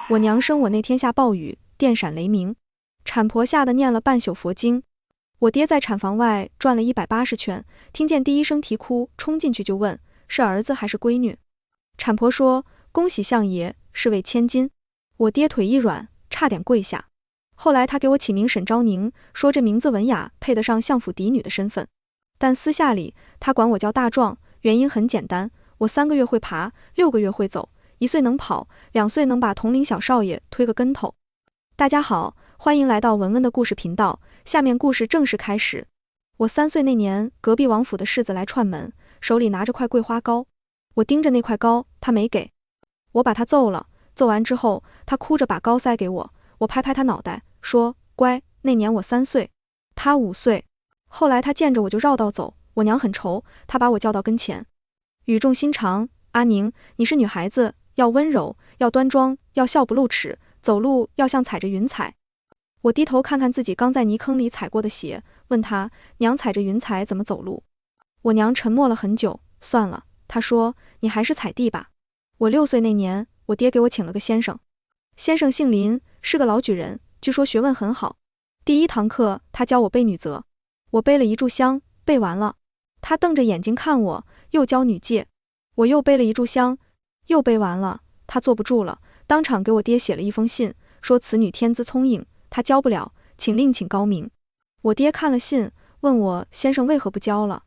我娘生我那天下暴雨，电闪雷鸣，产婆吓得念了半宿佛经。我爹在产房外转了180圈，听见第一声啼哭，冲进去就问是儿子还是闺女。产婆说恭喜相爷，是位千金。我爹腿一软，差点跪下。后来他给我起名沈昭宁，说这名字文雅，配得上相府嫡女的身份。但私下里他管我叫大壮，原因很简单，我3个月会爬，6个月会走，1岁能跑，2岁能把同龄小少爷推个跟头。大家好，欢迎来到文文的故事频道，下面故事正式开始。我3岁那年，隔壁王府的世子来串门，手里拿着块桂花糕，我盯着那块糕，他没给，我把他揍了，揍完之后，他哭着把糕塞给我，我拍拍他脑袋，说乖，那年我3岁，他5岁。后来他见着我就绕道走，我娘很愁，他把我叫到跟前，语重心长，阿宁，你是女孩子，要温柔，要端庄，要笑不露齿，走路要像踩着云彩。我低头看看自己刚在泥坑里踩过的鞋，问他，娘踩着云彩怎么走路？我娘沉默了很久，算了，她说，你还是踩地吧。我6岁那年，我爹给我请了个先生，先生姓林，是个老举人，据说学问很好。第1堂课，他教我背女则，我背了一炷香，背完了，他瞪着眼睛看我，又教女戒，我又背了一炷香，又背完了，他坐不住了，当场给我爹写了一封信，说此女天资聪颖，他教不了，请另请高明。我爹看了信，问我先生为何不教了，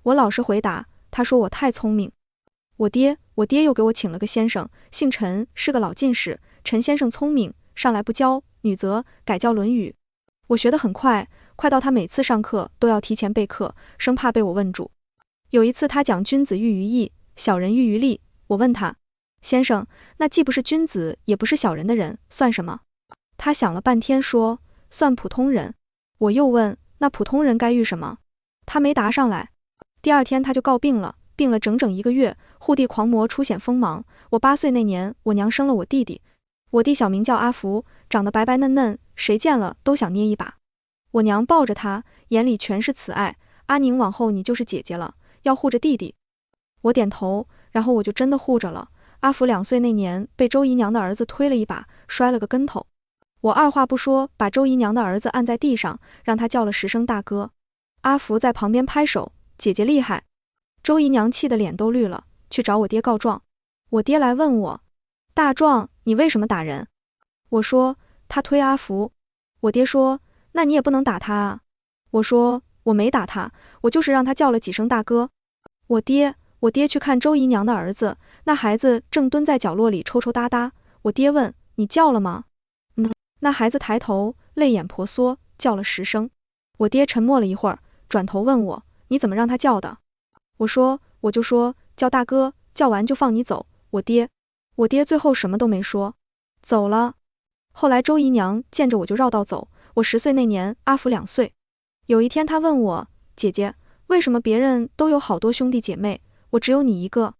我老实回答，他说我太聪明。我爹又给我请了个先生，姓陈，是个老进士，陈先生聪明，上来不教女则，改教论语。我学得很快，快到他每次上课都要提前备课，生怕被我问住。有一次他讲君子喻于义，小人喻于利，我问他，先生，那既不是君子也不是小人的人算什么？他想了半天说，算普通人。我又问，那普通人该遇什么？他没答上来。第2天他就告病了，病了整整1个月，护地狂魔出显锋芒。我8岁那年，我娘生了我弟弟，我弟小名叫阿福，长得白白嫩嫩，谁见了都想捏一把。我娘抱着他，眼里全是慈爱，阿宁往后你就是姐姐了，要护着弟弟。我点头，然后我就真的护着了。阿福2岁那年，被周姨娘的儿子推了一把，摔了个跟头。我二话不说，把周姨娘的儿子按在地上，让他叫了10声大哥。阿福在旁边拍手，姐姐厉害。周姨娘气得脸都绿了，去找我爹告状。我爹来问我，大壮，你为什么打人？我说，他推阿福。我爹说，那你也不能打他啊。我说，我没打他，我就是让他叫了几声大哥。我爹去看周姨娘的儿子，那孩子正蹲在角落里抽抽搭搭。我爹问，你叫了吗？那孩子抬头，泪眼婆娑，叫了10声。我爹沉默了一会儿，转头问我，你怎么让他叫的？我就说，叫大哥，叫完就放你走。我爹最后什么都没说，走了。后来周姨娘见着我就绕道走。我10岁那年，阿福2岁。有一天他问我，姐姐，为什么别人都有好多兄弟姐妹，我只有你一个？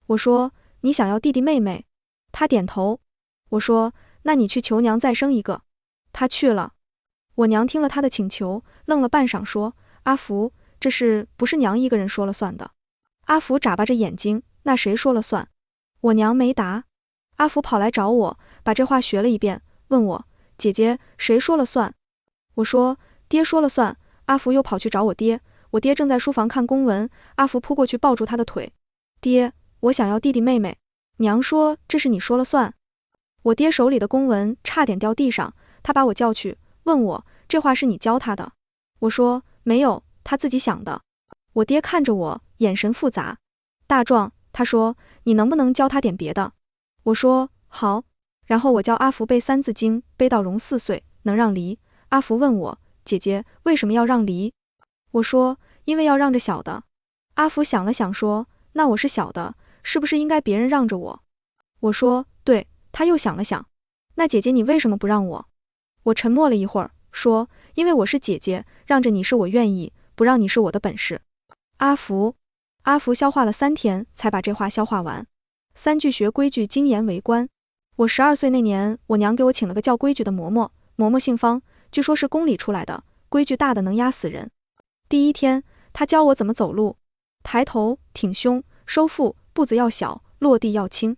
我说，你想要弟弟妹妹？他点头。我说，那你去求娘再生一个。他去了。我娘听了他的请求，愣了半晌说，阿福，这事不是娘一个人说了算的。阿福眨巴着眼睛，那谁说了算？我娘没答。阿福跑来找我，把这话学了一遍，问我，姐姐，谁说了算？我说，爹说了算。阿福又跑去找我爹，我爹正在书房看公文，阿福扑过去抱住他的腿，爹，我想要弟弟妹妹。娘说，这是你说了算。我爹手里的公文差点掉地上，他把我叫去，问我，这话是你教他的？我说，没有，他自己想的。我爹看着我，眼神复杂。大壮，他说，你能不能教他点别的？我说，好。然后我教阿福背3字经，背到荣4岁，能让梨。阿福问我，姐姐，为什么要让梨？我说，因为要让着小的。阿福想了想说，那我是小的，是不是应该别人让着我？我说，对。他又想了想，那姐姐你为什么不让我？我沉默了一会儿，说，因为我是姐姐，让着你是我愿意，不让你是我的本事。阿福消化了3天，才把这话消化完。3句学规矩，精严为官。我12岁那年，我娘给我请了个叫规矩的嬷嬷姓方，据说是宫里出来的，规矩大的能压死人。第1天，她教我怎么走路，抬头，挺胸，收腹，步子要小，落地要轻。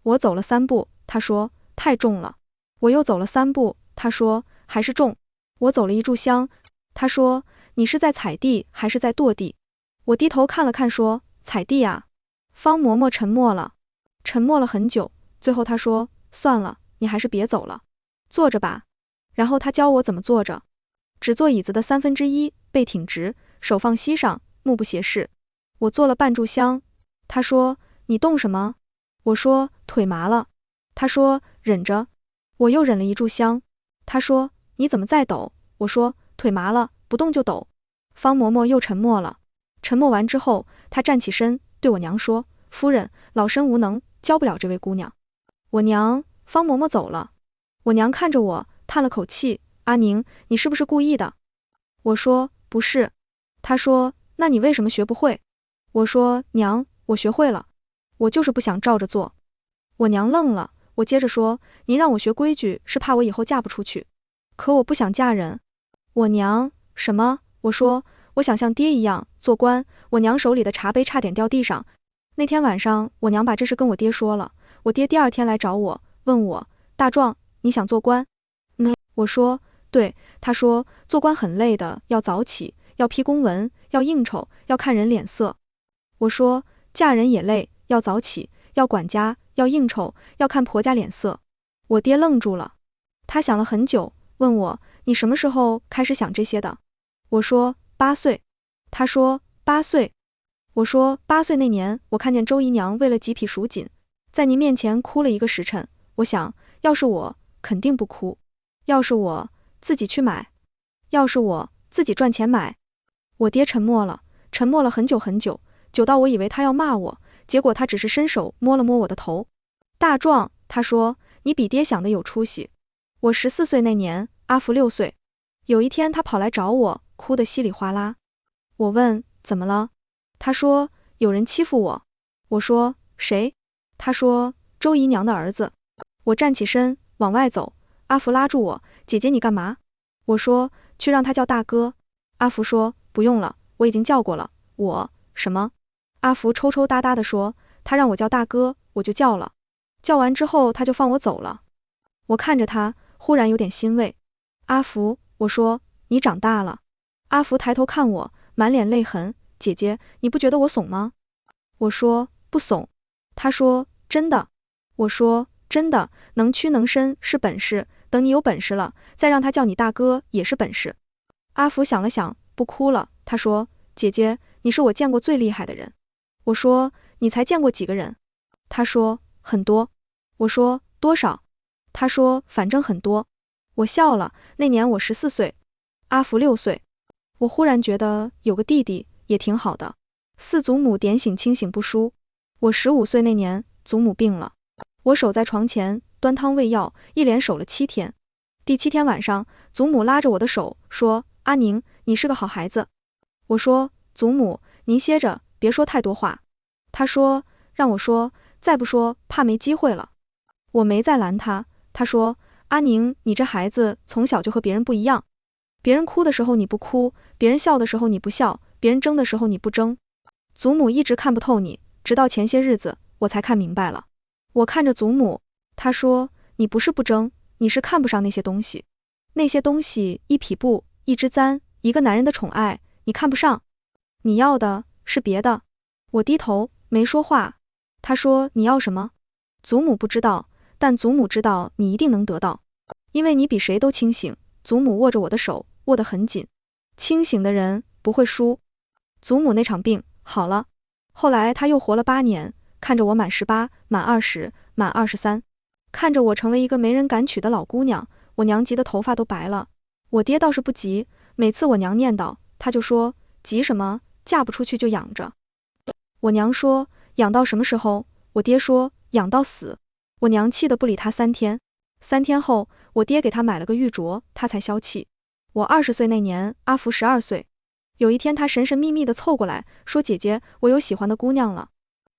我走了3步，她说，太重了。我又走了3步，他说，还是重。我走了1炷香，他说，你是在踩地还是在跺地？我低头看了看说，踩地啊。方嬷嬷沉默了，沉默了很久，最后他说，算了，你还是别走了，坐着吧。然后他教我怎么坐着，只坐椅子的1/3，背挺直，手放膝上，目不斜视。我做了半炷香，他说，你动什么？我说，腿麻了。他说，忍着。我又忍了1炷香，他说，你怎么在抖？我说，腿麻了，不动就抖。方嬷嬷又沉默了，沉默完之后，她站起身，对我娘说，夫人，老身无能，教不了这位姑娘。我娘，方嬷嬷走了。我娘看着我，叹了口气，阿宁，你是不是故意的？我说，不是。她说，那你为什么学不会？我说，娘，我学会了，我就是不想照着做。我娘愣了，我接着说，您让我学规矩是怕我以后嫁不出去，可我不想嫁人。我娘，什么？我说，我想像爹一样做官。我娘手里的茶杯差点掉地上。那天晚上，我娘把这事跟我爹说了，我爹第2天来找我，问我，大壮，你想做官？我说，对。他说，做官很累的，要早起，要批公文，要应酬，要看人脸色。我说，嫁人也累，要早起，要管家，要应酬，要看婆家脸色。我爹愣住了，他想了很久，问我，你什么时候开始想这些的？我说8岁。他说8岁。我说8岁那年，我看见周姨娘为了几匹蜀锦，在您面前哭了1个时辰。我想，要是我，肯定不哭。要是我，自己去买。要是我，自己赚钱买。我爹沉默了，沉默了很久很久，久到我以为他要骂我，结果他只是伸手摸了摸我的头。大壮，他说，你比爹想的有出息。我14岁那年，阿福6岁。有一天他跑来找我，哭得稀里哗啦。我问，怎么了？他说，有人欺负我。我说，谁？他说，周姨娘的儿子。我站起身，往外走，阿福拉住我，姐姐你干嘛？我说，去让他叫大哥。阿福说，不用了，我已经叫过了。我，什么？阿福抽抽搭搭的说，他让我叫大哥，我就叫了。叫完之后他就放我走了。我看着他，忽然有点欣慰。阿福，我说，你长大了。阿福抬头看我，满脸泪痕，姐姐，你不觉得我怂吗？我说，不怂。他说，真的。我说，真的，能屈能伸是本事，等你有本事了，再让他叫你大哥也是本事。阿福想了想，不哭了，他说，姐姐，你是我见过最厉害的人。我说，你才见过几个人？他说，很多。我说，多少？他说，反正很多。我笑了，那年我14岁，阿福6岁。我忽然觉得有个弟弟也挺好的。4祖母点醒清醒不输。我15岁那年，祖母病了，我守在床前，端汤喂药，一连守了7天。第7天晚上，祖母拉着我的手说，阿宁，你是个好孩子。我说，祖母，您歇着，别说太多话。他说，让我说，再不说，怕没机会了。我没再拦他，他说，阿宁，你这孩子从小就和别人不一样，别人哭的时候你不哭，别人笑的时候你不笑，别人争的时候你不争。祖母一直看不透你，直到前些日子，我才看明白了。我看着祖母，她说，你不是不争，你是看不上那些东西。那些东西，1匹布，1只簪，一个男人的宠爱，你看不上。你要的是别的。我低头，没说话。她说，你要什么？祖母不知道，但祖母知道你一定能得到，因为你比谁都清醒。祖母握着我的手，握得很紧。清醒的人不会输。祖母那场病好了，后来她又活了8年，看着我满18，满20，满23，看着我成为一个没人敢娶的老姑娘，我娘急得头发都白了。我爹倒是不急，每次我娘念叨，他就说，急什么，嫁不出去就养着。我娘说，养到什么时候？我爹说，养到死。我娘气得不理他3天。3天后，我爹给他买了个玉镯，他才消气。我20岁那年，阿福12岁。有一天他神神秘秘的凑过来，说，姐姐，我有喜欢的姑娘了。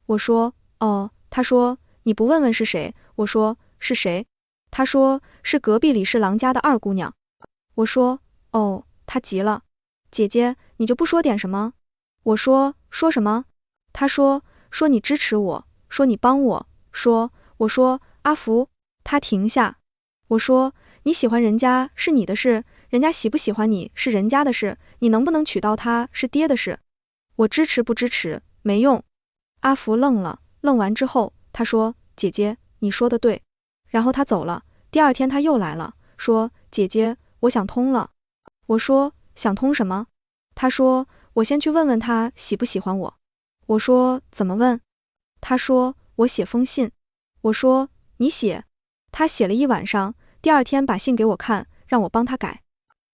我说，哦。他说，你不问问是谁？我说，是谁？他说，是隔壁李氏郎家的2姑娘。我说，哦。他急了，姐姐，你就不说点什么？我说，说什么？他说，说你支持我，说你帮我，说，我说，阿福。他停下。我说，你喜欢人家是你的事，人家喜不喜欢你是人家的事，你能不能娶到她是爹的事。我支持不支持，没用。阿福愣了，愣完之后，他说，姐姐，你说的对。然后他走了，第二天他又来了，说，姐姐，我想通了。我说，想通什么？他说，我先去问问他喜不喜欢我。我说，怎么问？他说，我写封信。我说，你写？他写了一晚上，第二天把信给我看，让我帮他改。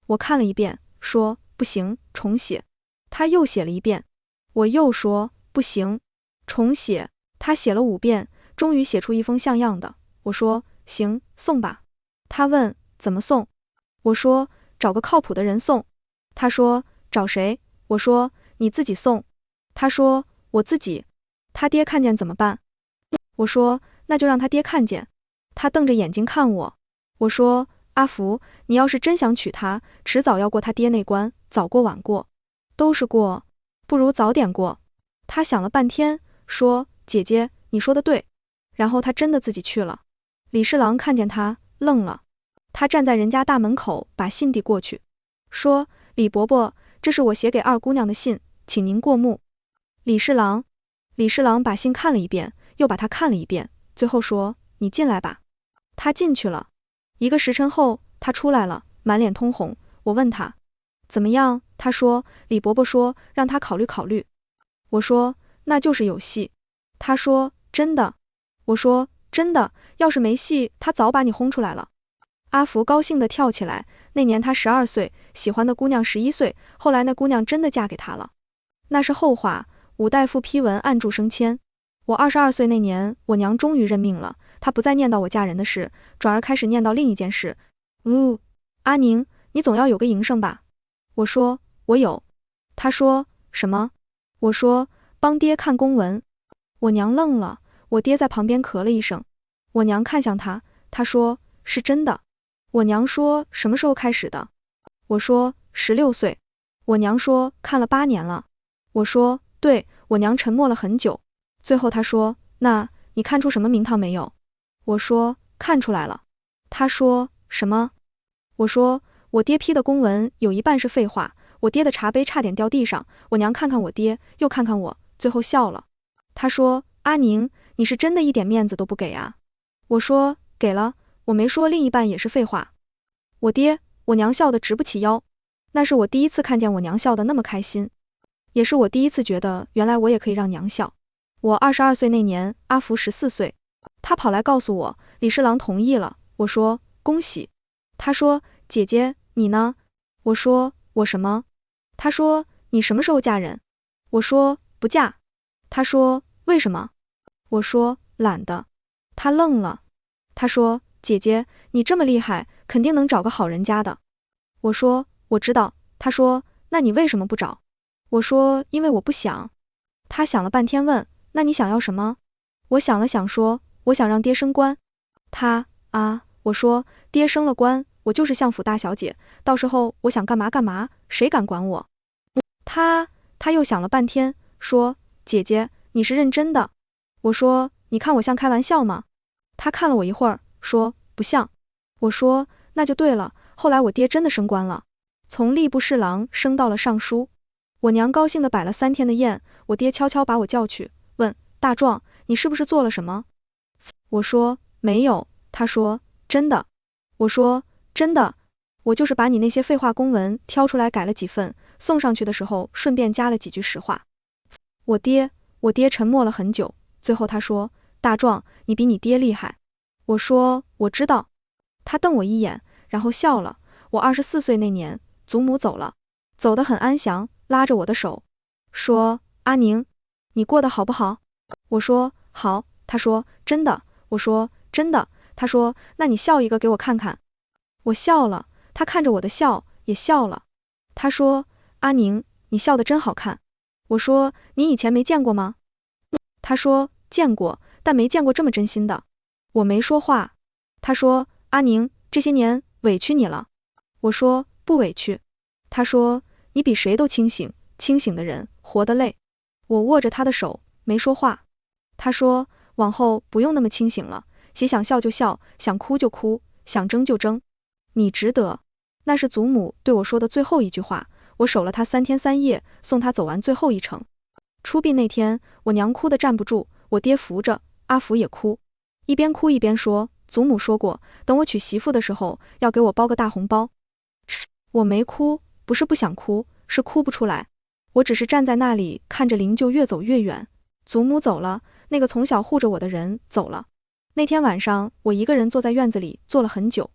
我看了一遍，说，不行，重写。他又写了一遍，我又说，不行，重写。他写了5遍，终于写出一封像样的。我说，行，送吧。他问，怎么送？我说，找个靠谱的人送。他说，找谁？我说，你自己送。他说，我自己。他爹看见怎么办？我说，那就让他爹看见。他瞪着眼睛看我。我说，阿福，你要是真想娶她，迟早要过他爹那关，早过晚过，都是过，不如早点过。他想了半天，说，姐姐，你说的对。然后他真的自己去了。李侍郎看见他，愣了。他站在人家大门口，把信递过去，说，李伯伯，这是我写给二姑娘的信，请您过目。李侍郎把信看了一遍，又把他看了一遍，最后说，你进来吧。他进去了。1个时辰后，他出来了，满脸通红。我问他，怎么样？他说，李伯伯说，让他考虑考虑。我说，那就是有戏。他说，真的。我说，真的，要是没戏，他早把你轰出来了。阿福高兴地跳起来，那年他12岁，喜欢的姑娘11岁，后来那姑娘真的嫁给他了。那是后话，武大夫批文按注升迁。我22岁那年，我娘终于认命了，她不再念叨我嫁人的事，转而开始念叨另一件事。阿宁，你总要有个营生吧？我说，我有。她说，什么？我说，帮爹看公文。我娘愣了，我爹在旁边咳了一声。我娘看向他，他说，是真的。我娘说，什么时候开始的？我说，16岁。我娘说，看了8年了。我说，对。我娘沉默了很久，最后她说，那你看出什么名堂没有？我说，看出来了。她说，什么？我说，我爹批的公文有一半是废话，我爹的茶杯差点掉地上，我娘看看我爹，又看看我，最后笑了。她说，阿宁，你是真的一点面子都不给啊？我说，给了，我没说另一半也是废话。我娘笑得直不起腰，那是我第一次看见我娘笑得那么开心，也是我第一次觉得原来我也可以让娘笑。我22岁那年，阿福14岁，他跑来告诉我，李侍郎同意了。我说，恭喜。他说，姐姐，你呢？我说，我什么？他说，你什么时候嫁人？我说，不嫁。他说，为什么？我说，懒得。他愣了。他说，姐姐，你这么厉害，肯定能找个好人家的。我说，我知道。他说，那你为什么不找？我说，因为我不想。他想了半天问，那你想要什么？我想了想说，我想让爹升官。我说，爹升了官，我就是相府大小姐，到时候我想干嘛干嘛，谁敢管我？他又想了半天，说，姐姐，你是认真的？我说，你看我像开玩笑吗？他看了我一会儿，说，不像。我说，那就对了，后来我爹真的升官了，从吏部侍郎升到了尚书。我娘高兴的摆了3天的宴，我爹悄悄把我叫去，问，大壮，你是不是做了什么？我说，没有。他说，真的？我说，真的，我就是把你那些废话公文挑出来改了几份，送上去的时候顺便加了几句实话。我爹沉默了很久，最后他说，大壮，你比你爹厉害。我说，我知道。他瞪我一眼，然后笑了。我24岁那年，祖母走了，走得很安详，拉着我的手，说，阿宁，你过得好不好？我说，好。他说，真的？我说，真的。他说，那你笑一个给我看看。我笑了，他看着我的笑，也笑了。他说，阿宁，你笑得真好看。我说，你以前没见过吗？他说，见过，但没见过这么真心的。我没说话。他说，阿宁，这些年委屈你了。我说，不委屈。他说，你比谁都清醒，清醒的人活得累。我握着他的手，没说话。他说，往后不用那么清醒了，媳想笑就笑，想哭就哭，想争就争，你值得。那是祖母对我说的最后一句话，我守了她3天3夜，送她走完最后一程。出殡那天，我娘哭得站不住，我爹扶着，阿福也哭，一边哭一边说，祖母说过，等我娶媳妇的时候，要给我包个大红包。我没哭，不是不想哭，是哭不出来。我只是站在那里，看着灵柩越走越远，祖母走了，那个从小护着我的人走了。那天晚上，我一个人坐在院子里，坐了很久。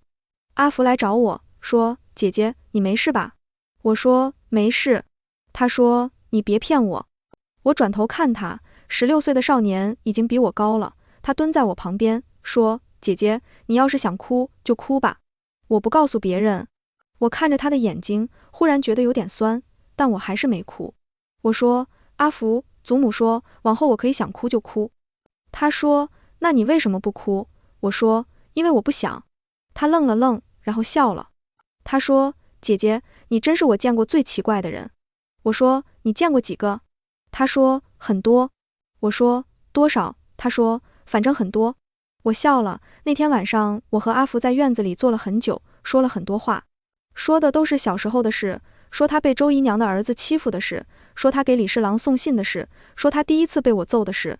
阿福来找我，说，姐姐，你没事吧？我说，没事。他说，你别骗我。我转头看他，16岁的少年已经比我高了，他蹲在我旁边，说，姐姐，你要是想哭，就哭吧。我不告诉别人。我看着他的眼睛，忽然觉得有点酸，但我还是没哭。我说，阿福，祖母说，往后我可以想哭就哭。他说，那你为什么不哭？我说，因为我不想。他愣了愣，然后笑了。他说，姐姐，你真是我见过最奇怪的人。我说，你见过几个？他说，很多。我说，多少？他说，反正很多。我笑了。那天晚上，我和阿福在院子里坐了很久，说了很多话，说的都是小时候的事，说他被周姨娘的儿子欺负的事，说他给李侍郎送信的事，说他第一次被我揍的事。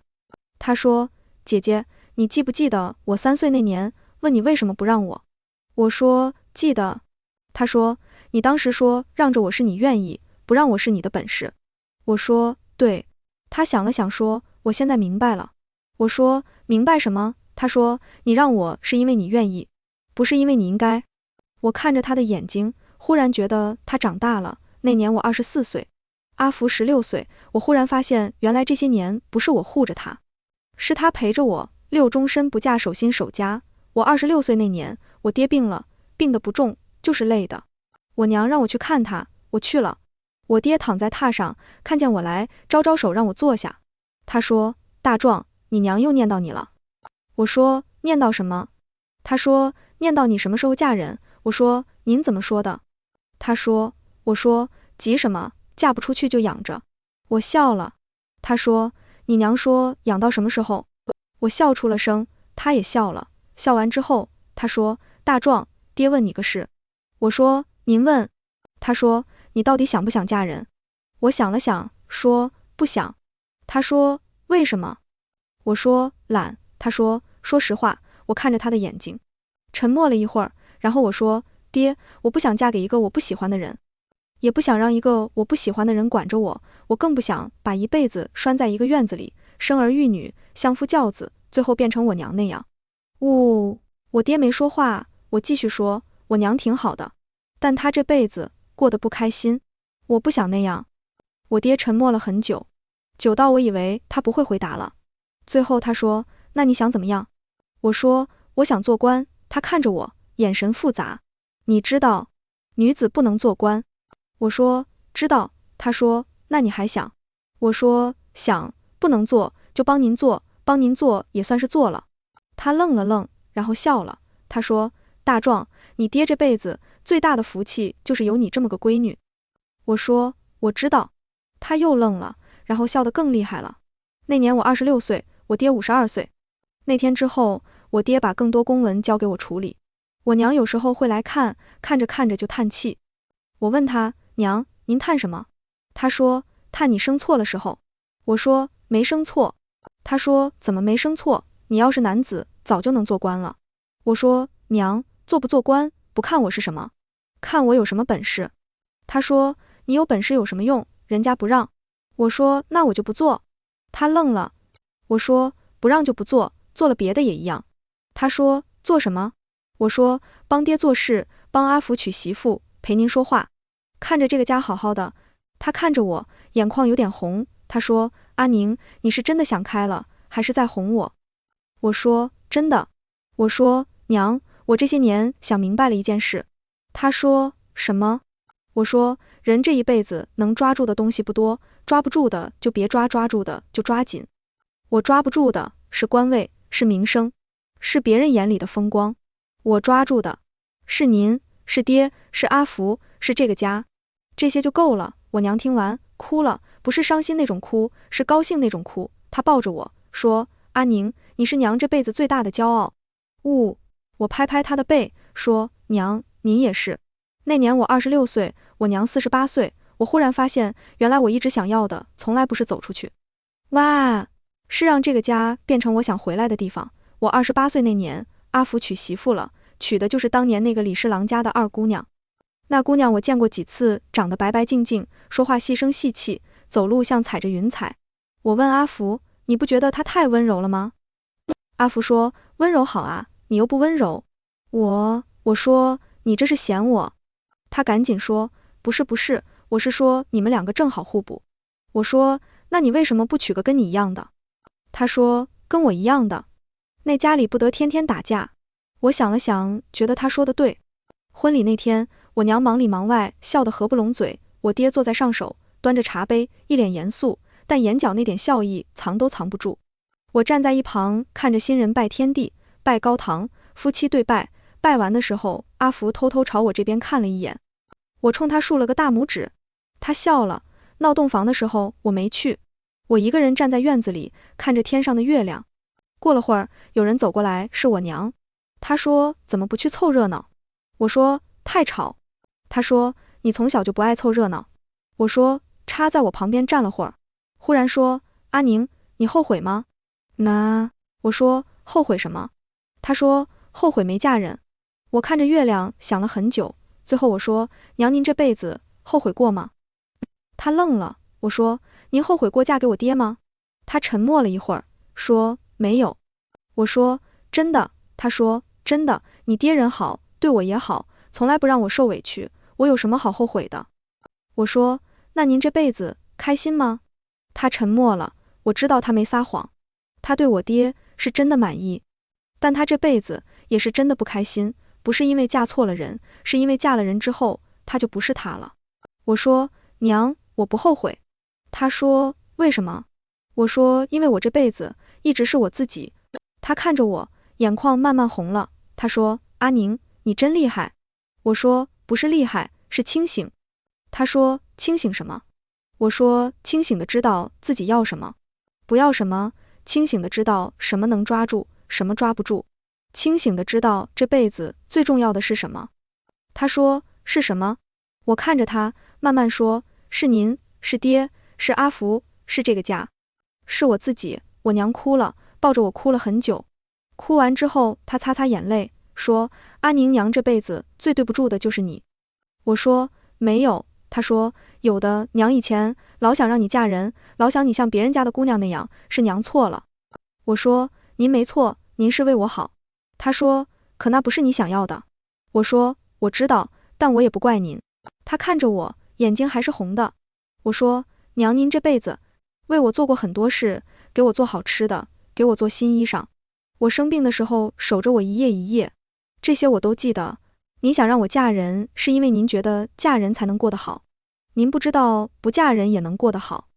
他说，姐姐，你记不记得我3岁那年，问你为什么不让我？我说，记得。他说，你当时说让着我是你愿意，不让我是你的本事。我说，对。他想了想说，我现在明白了。我说，明白什么？他说，你让我是因为你愿意，不是因为你应该。我看着他的眼睛，忽然觉得他长大了。那年我24岁，阿福16岁，我忽然发现原来这些年不是我护着他，是他陪着我，六终身不嫁，守心守家。我26岁那年，我爹病了，病得不重，就是累的。我娘让我去看他，我去了。我爹躺在榻上，看见我来，招招手让我坐下。他说，大壮，你娘又念叨你了。我说，念叨什么？他说，念叨你什么时候嫁人。我说，您怎么说的？他说，我说，急什么，嫁不出去就养着。我笑了。他说，你娘说养到什么时候？我笑出了声，他也笑了。笑完之后，他说，大壮，爹问你个事。我说，您问。他说，你到底想不想嫁人？我想了想，说，不想。他说，为什么？我说，懒。他说，说实话。我看着他的眼睛，沉默了一会儿，然后我说，爹，我不想嫁给一个我不喜欢的人，也不想让一个我不喜欢的人管着我，我更不想把一辈子拴在一个院子里，生儿育女，相夫教子，最后变成我娘那样。我爹没说话，我继续说，我娘挺好的，但她这辈子过得不开心，我不想那样。我爹沉默了很久，久到我以为他不会回答了。最后他说，那你想怎么样？我说，我想做官。他看着我，眼神复杂。你知道，女子不能做官。我说，知道。他说，那你还想？我说，想，不能做，就帮您做，帮您做也算是做了。他愣了愣，然后笑了。他说，大壮，你爹这辈子最大的福气就是有你这么个闺女。我说，我知道。他又愣了，然后笑得更厉害了。那年我26岁，我爹52岁。那天之后，我爹把更多公文交给我处理。我娘有时候会来看，看着看着就叹气。我问他，娘，您叹什么？他说，叹你生错了时候。我说，没生错。他说，怎么没生错？你要是男子，早就能做官了。我说，娘，做不做官，不看我是什么，看我有什么本事。他说，你有本事有什么用？人家不让。我说，那我就不做。他愣了。我说，不让就不做，做了别的也一样。他说，做什么？我说，帮爹做事，帮阿福娶媳妇，陪您说话，看着这个家好好的。他看着我，眼眶有点红。他说，阿宁，你是真的想开了，还是在哄我？我说，真的。我说，娘，我这些年想明白了一件事。他说，什么？我说，人这一辈子能抓住的东西不多，抓不住的就别抓，抓住的就抓紧。我抓不住的是官位，是名声，是别人眼里的风光。我抓住的是您，是爹，是阿福，是这个家，这些就够了。我娘听完哭了，不是伤心那种哭，是高兴那种哭。她抱着我说，阿宁，你是娘这辈子最大的骄傲。我拍拍他的背，说，娘，您也是。那年我26岁，我娘48岁，我忽然发现，原来我一直想要的，从来不是走出去，哇，是让这个家变成我想回来的地方。我28岁那年，阿福娶媳妇了，娶的就是当年那个李侍郎家的二姑娘。那姑娘我见过几次，长得白白净净，说话细声细气，走路像踩着云彩。我问阿福，你不觉得她太温柔了吗？阿福说，温柔好啊，你又不温柔。我说，你这是嫌我。他赶紧说，不是，我是说你们两个正好互补。我说，那你为什么不娶个跟你一样的？他说，跟我一样的，那家里不得天天打架。我想了想，觉得他说的对。婚礼那天，我娘忙里忙外，笑得合不拢嘴，我爹坐在上首，端着茶杯，一脸严肃，但眼角那点笑意藏都藏不住。我站在一旁，看着新人拜天地，拜高堂，夫妻对拜，拜完的时候，阿福偷偷朝我这边看了一眼，我冲他竖了个大拇指，他笑了。闹洞房的时候我没去，我一个人站在院子里，看着天上的月亮。过了会儿，有人走过来，是我娘。她说，怎么不去凑热闹？我说，太吵。她说，你从小就不爱凑热闹。我说，插在我旁边站了会儿，忽然说，阿宁，你后悔吗？我说，后悔什么？她说，后悔没嫁人。我看着月亮想了很久，最后我说，娘，您这辈子后悔过吗？她愣了。我说，您后悔过嫁给我爹吗？她沉默了一会儿，说，没有。我说，真的？她说，真的，你爹人好，对我也好，从来不让我受委屈，我有什么好后悔的？我说，那您这辈子开心吗？她沉默了，我知道她没撒谎，她对我爹是真的满意，但她这辈子也是真的不开心，不是因为嫁错了人，是因为嫁了人之后，她就不是她了。我说，娘，我不后悔。她说，为什么？我说，因为我这辈子一直是我自己。她看着我，眼眶慢慢红了。她说，阿宁，你真厉害。我说，不是厉害，是清醒。她说，清醒什么？我说，清醒的知道自己要什么，不要什么，清醒的知道什么能抓住，什么抓不住，清醒的知道这辈子最重要的是什么。她说，是什么？我看着她，慢慢说，是您，是爹，是阿福，是这个家，是我自己。我娘哭了，抱着我哭了很久。哭完之后，她擦擦眼泪，说，阿宁娘这辈子最对不住的就是你。我说，没有。她说，有的，娘以前老想让你嫁人，老想你像别人家的姑娘那样，是娘错了。我说，您没错，您是为我好。她说，可那不是你想要的。我说，我知道，但我也不怪您。她看着我，眼睛还是红的。我说，娘，您这辈子为我做过很多事，给我做好吃的，给我做新衣裳，我生病的时候守着我一夜一夜，这些我都记得。您想让我嫁人，是因为您觉得嫁人才能过得好，您不知道不嫁人也能过得好。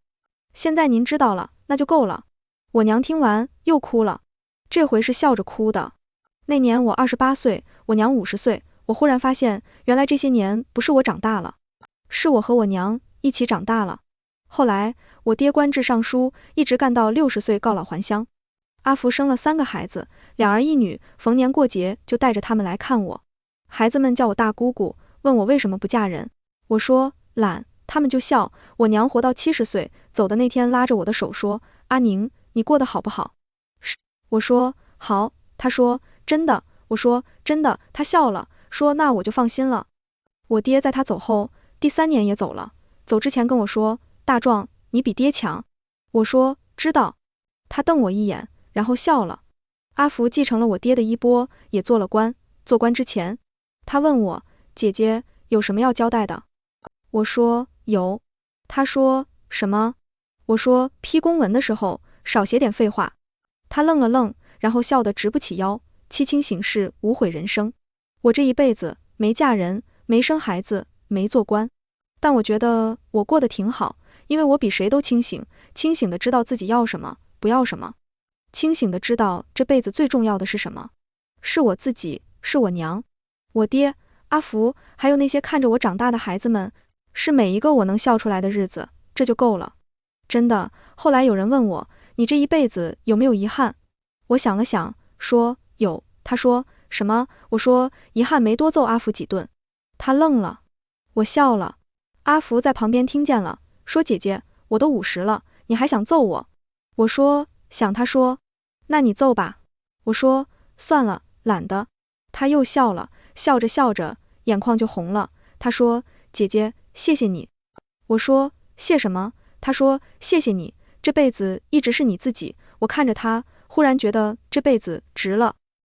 现在您知道了，那就够了。我娘听完又哭了，这回是笑着哭的。那年我28岁，我娘50岁，我忽然发现，原来这些年不是我长大了，是我和我娘一起长大了。后来我爹官至尚书，一直干到60岁告老还乡。阿福生了3个孩子，2儿1女，逢年过节就带着他们来看我。孩子们叫我大姑姑，问我为什么不嫁人。我说，懒，他们就笑。我娘活到70岁，走的那天拉着我的手说，阿宁，你过得好不好？是，我说，好。她说，真的？我说，真的。她笑了，说，那我就放心了。我爹在他走后，第3年也走了，走之前跟我说，大壮，你比爹强。我说，知道。他瞪我一眼，然后笑了。阿福继承了我爹的衣钵，也做了官。做官之前，他问我，姐姐有什么要交代的？我说，有。他说，什么？我说，批公文的时候少写点废话。他愣了愣，然后笑得直不起腰，七情醒世，无悔人生。我这一辈子没嫁人，没生孩子，没做官，但我觉得我过得挺好，因为我比谁都清醒，清醒的知道自己要什么，不要什么，清醒的知道这辈子最重要的是什么，是我自己，是我娘，我爹，阿福，还有那些看着我长大的孩子们，是每一个我能笑出来的日子，这就够了。真的。后来有人问我，你这一辈子有没有遗憾？我想了想，说，他说，什么？我说，遗憾没多揍阿福几顿。他愣了，我笑了。阿福在旁边听见了，说姐姐，我都50了，你还想揍我？我说，想。他说，那你揍吧。我说，算了，懒得。他又笑了，笑着笑着，眼眶就红了。他说，姐姐，谢谢你。我说，谢什么？他说，谢谢你，这辈子一直是你自己。我看着他，忽然觉得这辈子值了。